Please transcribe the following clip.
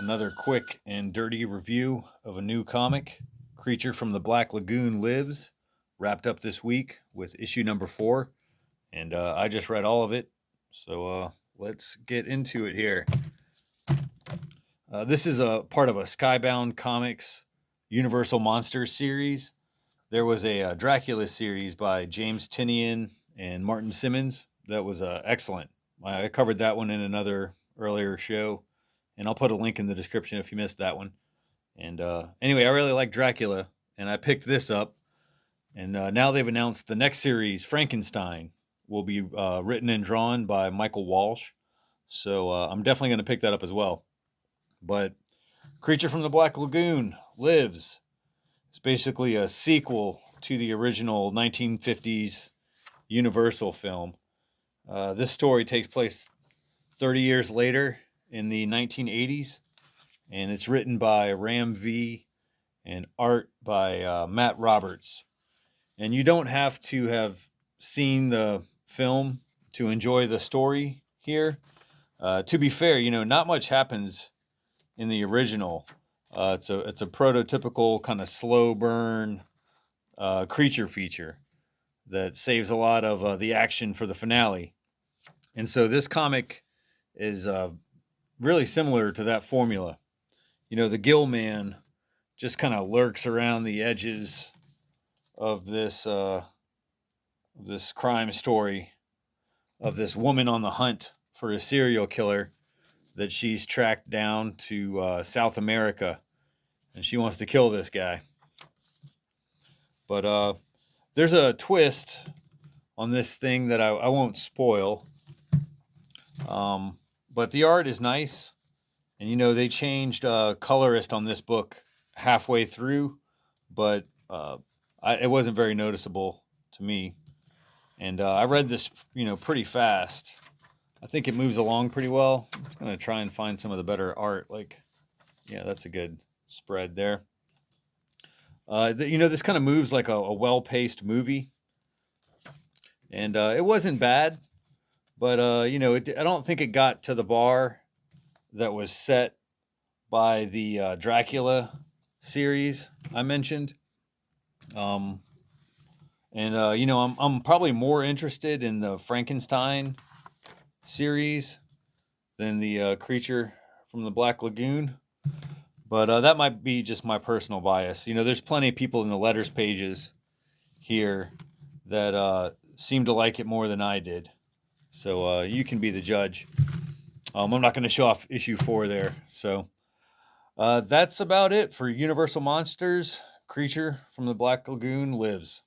Another quick and dirty review of a new comic, Creature from the Black Lagoon Lives, wrapped up this week with issue number 4. And I just read all of it. So let's get into it here. This is a part of a Skybound Comics Universal Monsters series. There was a Dracula series by James Tinian and Martin Simmons that was excellent. I covered that one in another earlier show, and I'll put a link in the description if you missed that one. And anyway, I really like Dracula, and I picked this up. And now they've announced the next series, Frankenstein, will be written and drawn by Michael Walsh. So I'm definitely going to pick that up as well. But Creature from the Black Lagoon Lives. It's basically a sequel to the original 1950s Universal film. This story takes place 30 years later in the 1980s, and it's written by Ram V and art by Matt Roberts. And you don't have to have seen the film to enjoy the story here. To be fair, not much happens in the original. It's a prototypical kind of slow burn creature feature that saves a lot of the action for the finale. And so this comic is really similar to that formula. The Gill Man just kind of lurks around the edges of this crime story of this woman on the hunt for a serial killer that she's tracked down to South America, and she wants to kill this guy. But there's a twist on this thing that I won't spoil. But the art is nice, and they changed colorist on this book halfway through, but it wasn't very noticeable to me. And I read this, pretty fast. I think it moves along pretty well. I'm just going to try and find some of the better art. Yeah, that's a good spread there. This kind of moves like a well-paced movie. And it wasn't bad, but, I don't think it got to the bar that was set by the Dracula series I mentioned. I'm probably more interested in the Frankenstein series than the Creature from the Black Lagoon, but that might be just my personal bias. There's plenty of people in the letters pages here that seem to like it more than I did, so you can be the judge. I'm not going to show off issue 4 there, so that's about it for Universal Monsters. Creature from the Black Lagoon Lives.